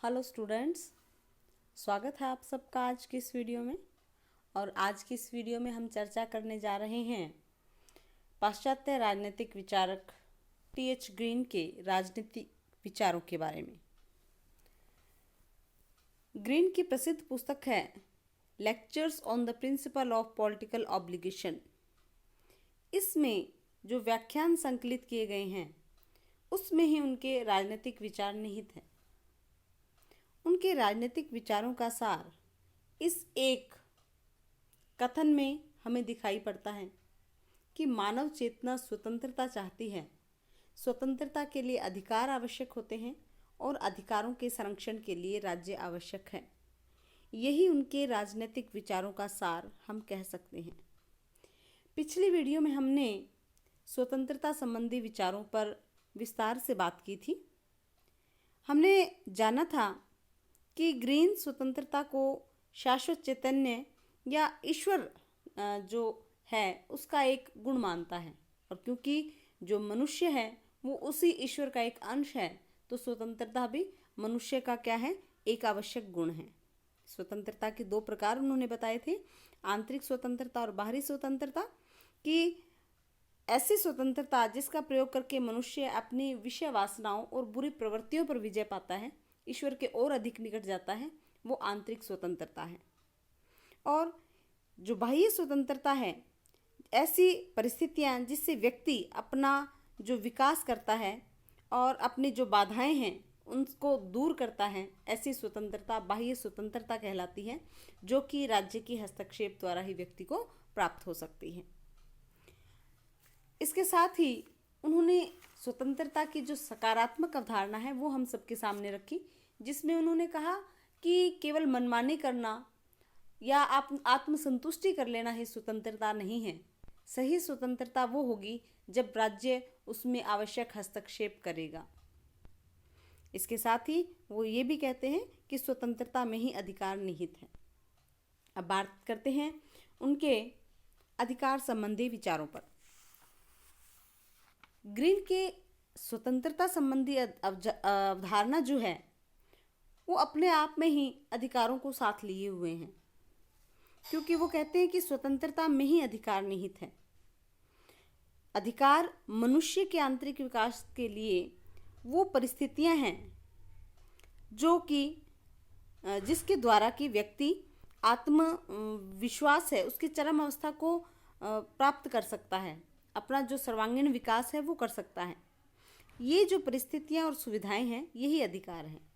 Hello students, स्वागत है आप सबका आज की इस वीडियो में। और आज की इस वीडियो में हम चर्चा करने जा रहे हैं पाश्चात्य राजनीतिक विचारक टी.एच. ग्रीन के राजनीतिक विचारों के बारे में। ग्रीन की प्रसिद्ध पुस्तक है lectures on the principle of political obligation. इसमें जो व्याख्यान संकलित किए गए हैं उसमें ही उनके राजनीतिक विचार निहित हैं। उनके राजनीतिक विचारों का सार इस एक कथन में हमें दिखाई पड़ता है कि मानव चेतना स्वतंत्रता चाहती है, स्वतंत्रता के लिए अधिकार आवश्यक होते हैं और अधिकारों के संरक्षण के लिए राज्य आवश्यक है। यही उनके राजनीतिक विचारों का सार हम कह सकते हैं। पिछली वीडियो में हमने स्वतंत्रता संबंधी विचारों पर विस्तार से बात की थी। हमने जाना था कि ग्रीन स्वतंत्रता को शाश्वत चैतन्य या ईश्वर जो है उसका एक गुण मानता है, और क्योंकि जो मनुष्य है वो उसी ईश्वर का एक अंश है, तो स्वतंत्रता भी मनुष्य का क्या है, एक आवश्यक गुण है। स्वतंत्रता के दो प्रकार उन्होंने बताए थे, आंतरिक स्वतंत्रता और बाहरी स्वतंत्रता। कि ऐसी स्वतंत्रता जिसका प्रयोग करके मनुष्य अपनी विषय वासनाओं और बुरी प्रवृत्तियों पर विजय पाता है, ईश्वर के और अधिक निकट जाता है, वो आंतरिक स्वतंत्रता है। और जो बाह्य स्वतंत्रता है, ऐसी परिस्थितियां जिससे व्यक्ति अपना जो विकास करता है और अपनी जो बाधाएं हैं उनको दूर करता है, ऐसी स्वतंत्रता बाह्य स्वतंत्रता कहलाती है, जो कि राज्य की हस्तक्षेप द्वारा ही व्यक्ति को प्राप्त हो सकती है। इसके साथ ही उन्होंने स्वतंत्रता की जो सकारात्मक अवधारणा है वो हम सबके सामने रखी, जिसमें उन्होंने कहा कि केवल मनमानी करना या आत्मसंतुष्टि कर लेना ही स्वतंत्रता नहीं है। सही स्वतंत्रता वो होगी जब राज्य उसमें आवश्यक हस्तक्षेप करेगा। इसके साथ ही वो ये भी कहते हैं कि स्वतंत्रता में ही अधिकार निहित है। अब बात करते हैं उनके अधिकार संबंधी विचारों पर। ग्रीन के स्वतंत्रता संबंधी अवधारणा जो है वो अपने आप में ही अधिकारों को साथ लिए हुए हैं, क्योंकि वो कहते हैं कि स्वतंत्रता में ही अधिकार निहित है। अधिकार मनुष्य के आंतरिक विकास के लिए वो परिस्थितियां हैं जो कि जिसके द्वारा कि व्यक्ति आत्म विश्वास है उसकी चरम अवस्था को प्राप्त कर सकता है, अपना जो सर्वांगीण विकास है वो कर सकता है। ये जो परिस्थितियां और सुविधाएं हैं यही अधिकार हैं।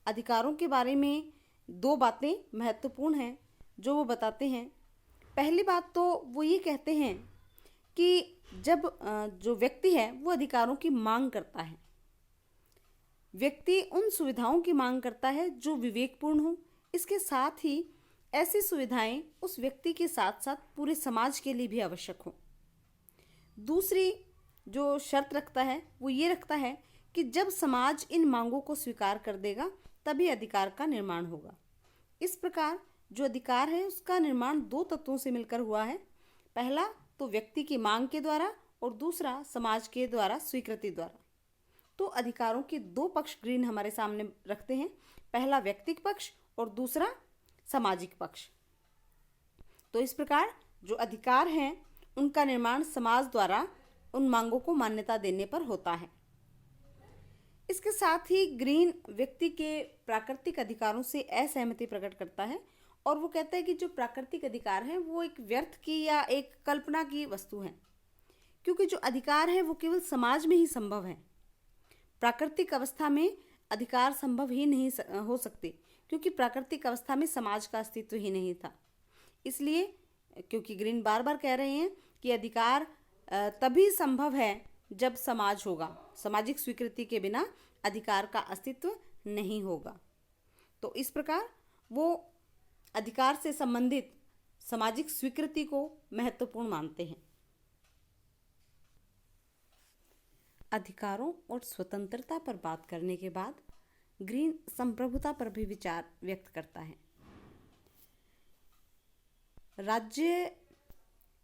अधिकारों के बारे में दो बातें महत्वपूर्ण हैं जो वो बताते हैं। पहली बात तो वो ये कहते हैं कि जब जो व्यक्ति है वो अधिकारों की मांग करता है, व्यक्ति उन सुविधाओं की मांग करता है जो विवेकपूर्ण हो। इसके साथ ही ऐसी सुविधाएं उस व्यक्ति के साथ साथ पूरे समाज के लिए भी आवश्यक हो। दूसरी जो शर्त रखता है वो ये रखता है कि जब समाज इन मांगों को स्वीकार कर देगा तभी अधिकार का निर्माण होगा। इस प्रकार जो अधिकार है उसका निर्माण दो तत्वों से मिलकर हुआ है। पहला तो व्यक्ति की मांग के द्वारा और दूसरा समाज के द्वारा स्वीकृति द्वारा। तो अधिकारों के दो पक्ष ग्रीन हमारे सामने रखते हैं, पहला व्यक्तिक पक्ष और दूसरा सामाजिक पक्ष। तो इस प्रकार जो अधिकार हैं उनका निर्माण समाज द्वारा उन मांगों को मान्यता देने पर होता है। इसके साथ ही ग्रीन व्यक्ति के प्राकृतिक अधिकारों से असहमति प्रकट करता है और वो कहता है कि जो प्राकृतिक अधिकार है वो एक व्यर्थ की या एक कल्पना की वस्तु है, क्योंकि जो अधिकार है वो केवल समाज में ही संभव है। प्राकृतिक अवस्था में अधिकार संभव ही नहीं हो सकते, क्योंकि प्राकृतिक अवस्था में समाज का अस्तित्व ही नहीं था। इसलिए क्योंकि ग्रीन बार बार कह रहे हैं कि अधिकार तभी संभव है जब समाज होगा, सामाजिक स्वीकृति के बिना अधिकार का अस्तित्व नहीं होगा। तो इस प्रकार वो अधिकार से संबंधित सामाजिक स्वीकृति को महत्वपूर्ण मानते हैं। अधिकारों और स्वतंत्रता पर बात करने के बाद ग्रीन संप्रभुता पर भी विचार व्यक्त करता है। राज्य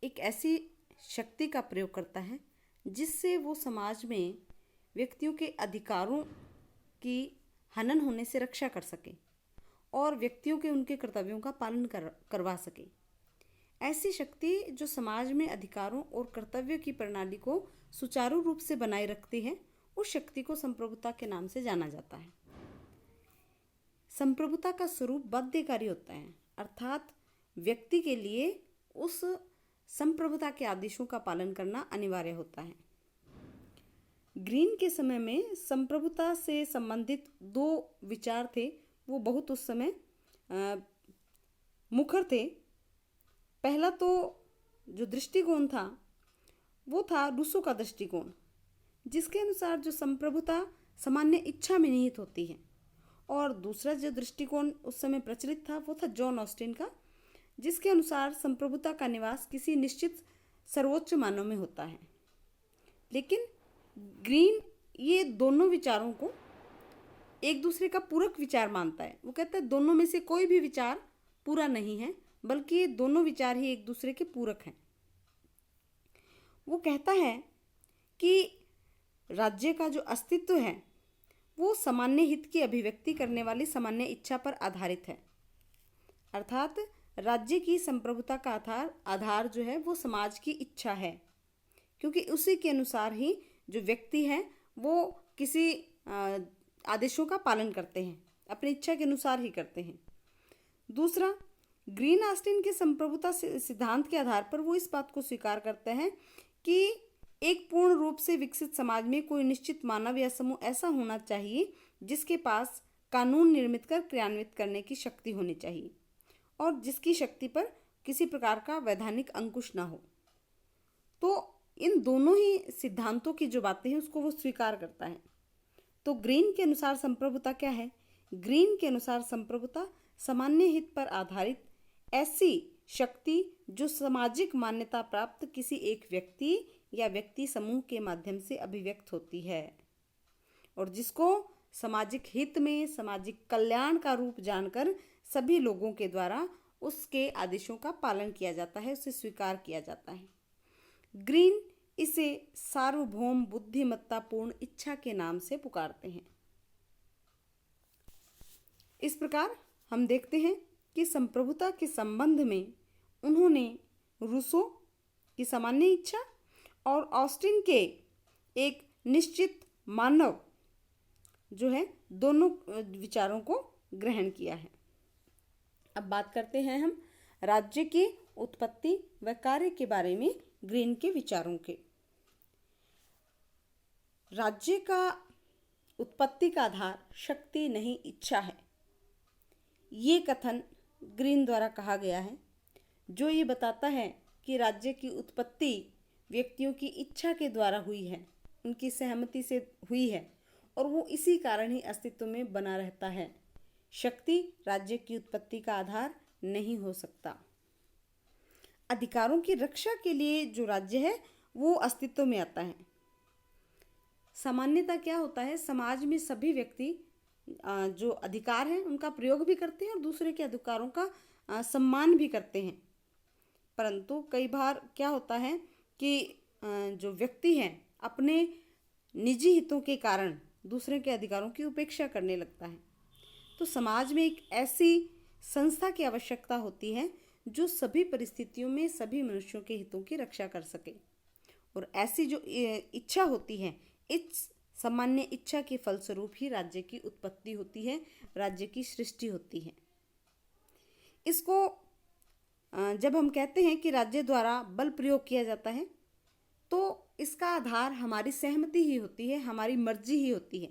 एक ऐसी शक्ति का प्रयोग करता है जिससे वो समाज में व्यक्तियों के अधिकारों की हनन होने से रक्षा कर सके और व्यक्तियों के उनके कर्तव्यों का पालन करवा सके। ऐसी शक्ति जो समाज में अधिकारों और कर्तव्य की प्रणाली को सुचारू रूप से बनाए रखती है, उस शक्ति को संप्रभुता के नाम से जाना जाता है। संप्रभुता का स्वरूप बाध्यकारी होता है, अर्थात व्यक्ति के लिए उस संप्रभुता के आदेशों का पालन करना अनिवार्य होता है। ग्रीन के समय में संप्रभुता से संबंधित दो विचार थे, वो बहुत उस समय मुखर थे। पहला तो जो दृष्टिकोण था वो था रूसो का दृष्टिकोण, जिसके अनुसार जो संप्रभुता सामान्य इच्छा में निहित होती है। और दूसरा जो दृष्टिकोण उस समय प्रचलित था वो था जॉन ऑस्टिन का, जिसके अनुसार संप्रभुता का निवास किसी निश्चित सर्वोच्च मानव में होता है। लेकिन ग्रीन ये दोनों विचारों को एक दूसरे का पूरक विचार मानता है। वो कहता है दोनों में से कोई भी विचार पूरा नहीं है, बल्कि ये दोनों विचार ही एक दूसरे के पूरक हैं। वो कहता है कि राज्य का जो अस्तित्व है वो सामान्य हित की अभिव्यक्ति करने वाली सामान्य इच्छा पर आधारित है, अर्थात राज्य की संप्रभुता का आधार जो है वो समाज की इच्छा है, क्योंकि उसी के अनुसार ही जो व्यक्ति हैं वो किसी आदेशों का पालन करते हैं, अपनी इच्छा के अनुसार ही करते हैं। दूसरा, ग्रीन ऑस्टिन के संप्रभुता सिद्धांत के आधार पर वो इस बात को स्वीकार करते हैं कि एक पूर्ण रूप से विकसित समाज में कोई निश्चित मानव या समूह ऐसा होना चाहिए जिसके पास कानून निर्मित कर क्रियान्वित करने की शक्ति होनी चाहिए और जिसकी शक्ति पर किसी प्रकार का वैधानिक अंकुश ना हो। तो इन दोनों ही सिद्धांतों की जो बातें हैं उसको वो स्वीकार करता है। तो ग्रीन के अनुसार संप्रभुता क्या है? ग्रीन के अनुसार संप्रभुता सामान्य हित पर आधारित ऐसी शक्ति जो सामाजिक मान्यता प्राप्त किसी एक व्यक्ति या व्यक्ति समूह के माध्यम से अभिव्यक्त होती है और जिसको सामाजिक हित में सामाजिक कल्याण का रूप जानकर सभी लोगों के द्वारा उसके आदेशों का पालन किया जाता है, उसे स्वीकार किया जाता है। ग्रीन इसे सार्वभौम बुद्धिमत्तापूर्ण इच्छा के नाम से पुकारते हैं। इस प्रकार हम देखते हैं कि संप्रभुता के संबंध में उन्होंने रूसो की सामान्य इच्छा और ऑस्टिन के एक निश्चित मानव जो है दोनों विचारों को ग्रहण किया है। अब बात करते हैं हम राज्य की उत्पत्ति व कार्य के बारे में ग्रीन के विचारों के। राज्य का उत्पत्ति का आधार शक्ति नहीं इच्छा है, ये कथन ग्रीन द्वारा कहा गया है, जो ये बताता है कि राज्य की उत्पत्ति व्यक्तियों की इच्छा के द्वारा हुई है, उनकी सहमति से हुई है और वो इसी कारण ही अस्तित्व में बना रहता है। शक्ति राज्य की उत्पत्ति का आधार नहीं हो सकता। अधिकारों की रक्षा के लिए जो राज्य है वो अस्तित्व में आता है। सामान्यतः क्या होता है, समाज में सभी व्यक्ति जो अधिकार हैं उनका प्रयोग भी करते हैं और दूसरे के अधिकारों का सम्मान भी करते हैं। परंतु कई बार क्या होता है कि जो व्यक्ति हैं अपने निजी हितों के कारण दूसरे के अधिकारों की उपेक्षा करने लगता है। तो समाज में एक ऐसी संस्था की आवश्यकता होती है जो सभी परिस्थितियों में सभी मनुष्यों के हितों की रक्षा कर सके, और ऐसी जो इच्छा होती है, इस सामान्य इच्छा के फलस्वरूप ही राज्य की उत्पत्ति होती है, राज्य की सृष्टि होती है। इसको जब हम कहते हैं कि राज्य द्वारा बल प्रयोग किया जाता है तो इसका आधार हमारी सहमति ही होती है, हमारी मर्जी ही होती है।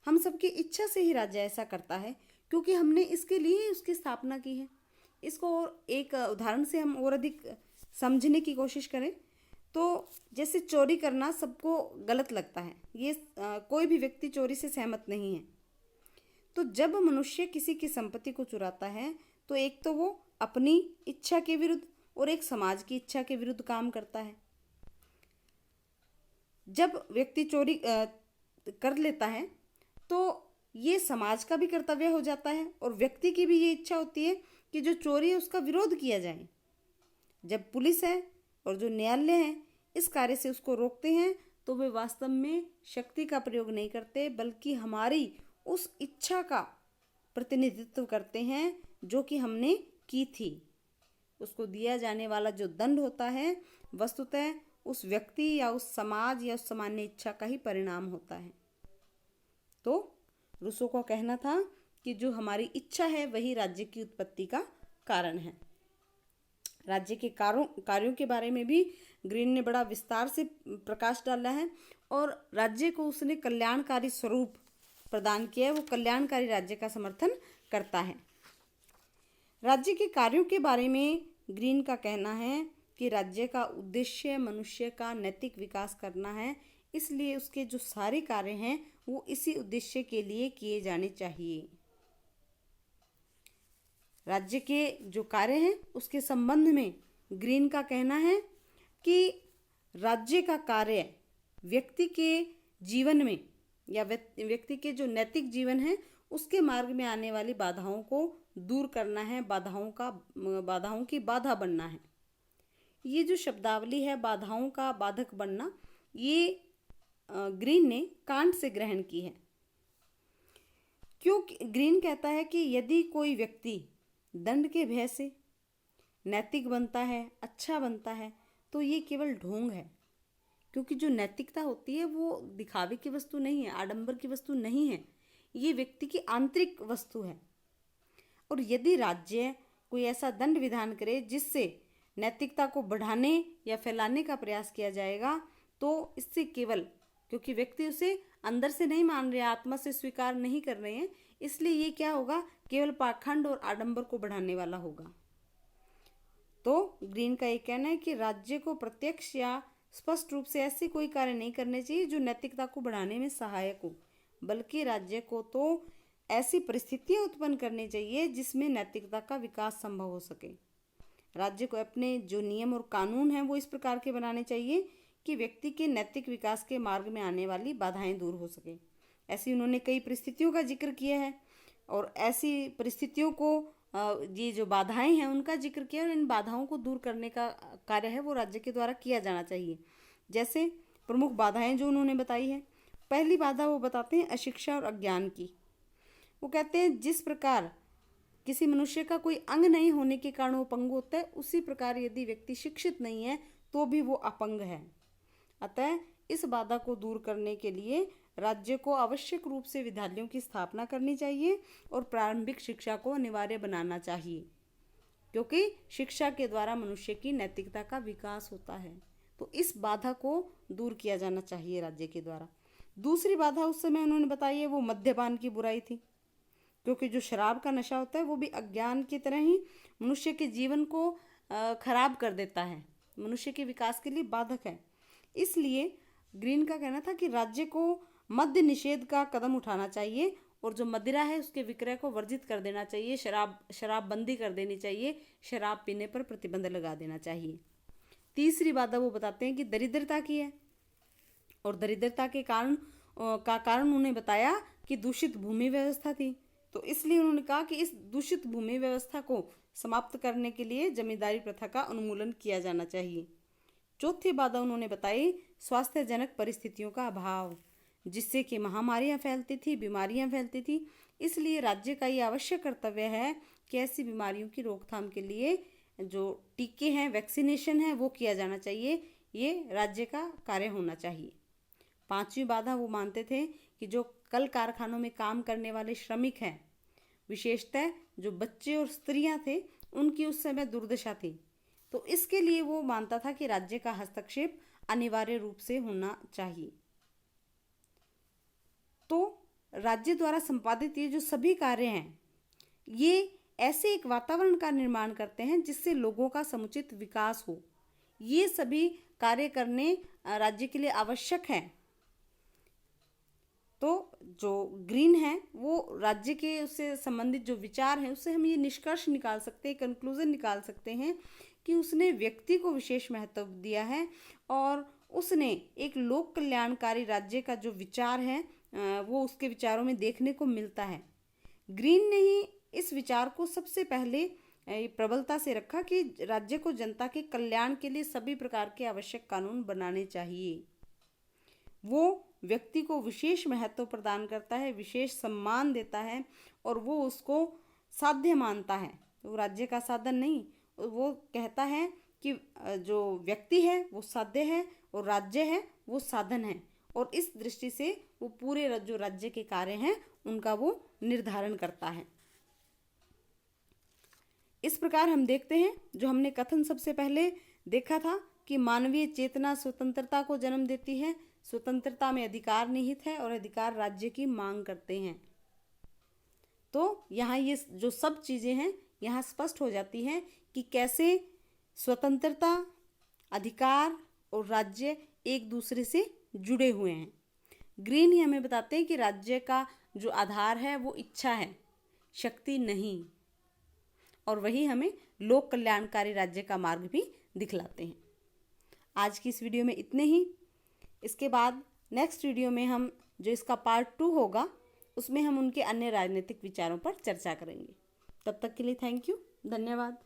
हम सबकी इच्छा से ही राज्य ऐसा करता है क्योंकि हमने इसके लिए उसकी स्थापना की है। इसको एक उदाहरण से हम और अधिक समझने की कोशिश करें तो जैसे चोरी करना सबको गलत लगता है, ये कोई भी व्यक्ति चोरी से सहमत नहीं है। तो जब मनुष्य किसी की संपत्ति को चुराता है तो एक तो वो अपनी इच्छा के विरुद्ध और एक समाज की इच्छा के विरुद्ध काम करता है। जब व्यक्ति चोरी कर लेता है तो ये समाज का भी कर्तव्य हो जाता है और व्यक्ति की भी ये इच्छा होती है कि जो चोरी है उसका विरोध किया जाए। जब पुलिस है और जो न्यायालय है इस कार्य से उसको रोकते हैं तो वे वास्तव में शक्ति का प्रयोग नहीं करते, बल्कि हमारी उस इच्छा का प्रतिनिधित्व करते हैं जो कि हमने की थी। उसको दिया जाने वाला जो दंड होता है वस्तुतः उस व्यक्ति या उस समाज या उस सामान्य इच्छा का ही परिणाम होता है। तो रूसो का कहना था कि जो हमारी इच्छा है वही राज्य की उत्पत्ति का कारण है। राज्य के कार्यों के बारे में भी ग्रीन ने बड़ा विस्तार से प्रकाश डाला है और राज्य को उसने कल्याणकारी स्वरूप प्रदान किया है। वो कल्याणकारी राज्य का समर्थन करता है। राज्य के कार्यों के बारे में ग्रीन का कहना है कि राज्य का उद्देश्य मनुष्य का नैतिक विकास करना है, इसलिए उसके जो सारे कार्य हैं वो इसी उद्देश्य के लिए किए जाने चाहिए। राज्य के जो कार्य हैं उसके संबंध में ग्रीन का कहना है कि राज्य का कार्य व्यक्ति के जीवन में या व्यक्ति के जो नैतिक जीवन है उसके मार्ग में आने वाली बाधाओं को दूर करना है, बाधाओं की बाधा बनना है। ये जो शब्दावली है बाधाओं का बाधक बनना, ये ग्रीन ने कांट से ग्रहण की है। क्योंकि ग्रीन कहता है कि यदि कोई व्यक्ति दंड के भय से नैतिक बनता है, अच्छा बनता है, तो ये केवल ढोंग है। क्योंकि जो नैतिकता होती है वो दिखावे की वस्तु नहीं है, आडंबर की वस्तु नहीं है, ये व्यक्ति की आंतरिक वस्तु है। और यदि राज्य कोई ऐसा दंड विधान करे जिससे नैतिकता को बढ़ाने या फैलाने का प्रयास किया जाएगा, तो इससे केवल, क्योंकि व्यक्ति उसे अंदर से नहीं मान रहे, आत्मा से स्वीकार नहीं कर रहे हैं, इसलिए ये क्या होगा, केवल पाखंड और आडंबर को बढ़ाने वाला होगा। तो ग्रीन का ये कहना है कि राज्य को प्रत्यक्ष या स्पष्ट रूप से ऐसे कोई कार्य नहीं करने चाहिए जो नैतिकता को बढ़ाने में सहायक हो, बल्कि राज्य को तो ऐसी परिस्थितियां उत्पन्न करनी चाहिए जिसमें नैतिकता का विकास संभव हो सके। राज्य को अपने जो नियम और कानून हैं वो इस प्रकार के बनाने चाहिए कि व्यक्ति के नैतिक विकास के मार्ग में आने वाली बाधाएं दूर हो सके। ऐसी उन्होंने कई परिस्थितियों का जिक्र किया है और ऐसी परिस्थितियों को ये जो बाधाएं हैं उनका जिक्र किया और इन बाधाओं को दूर करने का कार्य है वो राज्य के द्वारा किया जाना चाहिए। जैसे प्रमुख बाधाएं जो उन्होंने बताई है, पहली बाधा वो बताते हैं अशिक्षा और अज्ञान की। वो कहते हैं जिस प्रकार किसी मनुष्य का कोई अंग नहीं होने के कारण वो अपंग होता है, उसी प्रकार यदि व्यक्ति शिक्षित नहीं है तो भी वो अपंग है। अतः इस बाधा को दूर करने के लिए राज्य को आवश्यक रूप से विद्यालयों की स्थापना करनी चाहिए और प्रारंभिक शिक्षा को अनिवार्य बनाना चाहिए, क्योंकि शिक्षा के द्वारा मनुष्य की नैतिकता का विकास होता है। तो इस बाधा को दूर किया जाना चाहिए राज्य के द्वारा। दूसरी बाधा उस समय उन्होंने बताई है वो मद्यपान की बुराई थी, क्योंकि जो शराब का नशा होता है वो भी अज्ञान की तरह ही मनुष्य के जीवन को खराब कर देता है, मनुष्य के विकास के लिए बाधक है। इसलिए ग्रीन का कहना था कि राज्य को मद्य निषेध का कदम उठाना चाहिए और जो मदिरा है उसके विक्रय को वर्जित कर देना चाहिए, शराब बंदी कर देनी चाहिए, शराब पीने पर प्रतिबंध लगा देना चाहिए। तीसरी बाधा वो बताते हैं कि दरिद्रता की है और दरिद्रता के कारण उन्हें बताया कि दूषित भूमि व्यवस्था थी। तो इसलिए उन्होंने कहा कि इस दूषित भूमि व्यवस्था को समाप्त करने के लिए जमींदारी प्रथा का उन्मूलन किया जाना चाहिए। चौथी बाधा उन्होंने बताई स्वास्थ्यजनक परिस्थितियों का अभाव, जिससे कि महामारियां फैलती थी, बीमारियां फैलती थी। इसलिए राज्य का ये आवश्यक कर्तव्य है कि ऐसी बीमारियों की रोकथाम के लिए जो टीके हैं, वैक्सीनेशन है, वो किया जाना चाहिए। ये राज्य का कार्य होना चाहिए। पांचवी बाधा वो मानते थे कि जो कल कारखानों में काम करने वाले श्रमिक हैं, विशेषतः जो बच्चे और स्त्रियां थे, उनकी उस समय दुर्दशा थी। तो इसके लिए वो मानता था कि राज्य का हस्तक्षेप अनिवार्य रूप से होना चाहिए। तो राज्य द्वारा संपादित ये जो सभी कार्य हैं, ये ऐसे एक वातावरण का निर्माण करते हैं जिससे लोगों का समुचित विकास हो। ये सभी कार्य करने राज्य के लिए आवश्यक हैं। तो जो ग्रीन है वो राज्य के उससे संबंधित जो विचार हैं उससे हम ये निष्कर्ष निकाल सकते हैं, कंक्लूजन निकाल सकते हैं कि उसने व्यक्ति को विशेष महत्व दिया है और उसने एक लोक कल्याणकारी राज्य का जो विचार है वो उसके विचारों में देखने को मिलता है। ग्रीन ने ही इस विचार को सबसे पहले प्रबलता से रखा कि राज्य को जनता के कल्याण के लिए सभी प्रकार के आवश्यक कानून बनाने चाहिए। वो व्यक्ति को विशेष महत्व प्रदान करता है, विशेष सम्मान देता है और वो उसको साध्य मानता है। वो राज्य का साधन नहीं, वो कहता है कि जो व्यक्ति है वो साध्य है और राज्य है वो साधन है, और इस दृष्टि से वो पूरे जो राज्य के कार्य हैं उनका वो निर्धारण करता है। इस प्रकार हम देखते हैं, जो हमने कथन सबसे पहले देखा था कि मानवीय चेतना स्वतंत्रता को जन्म देती है, स्वतंत्रता में अधिकार निहित है और अधिकार राज्य की मांग करते हैं। तो यहाँ ये जो सब चीज़ें हैं यहाँ स्पष्ट हो जाती हैं कि कैसे स्वतंत्रता, अधिकार और राज्य एक दूसरे से जुड़े हुए हैं। ग्रीन ही हमें बताते हैं कि राज्य का जो आधार है वो इच्छा है, शक्ति नहीं, और वही हमें लोक कल्याणकारी राज्य का मार्ग भी दिखलाते हैं। आज की इस वीडियो में इतने ही। इसके बाद नेक्स्ट वीडियो में हम जो इसका पार्ट 2 होगा उसमें हम उनके अन्य राजनीतिक विचारों पर चर्चा करेंगे। तब तक के लिए थैंक यू, धन्यवाद।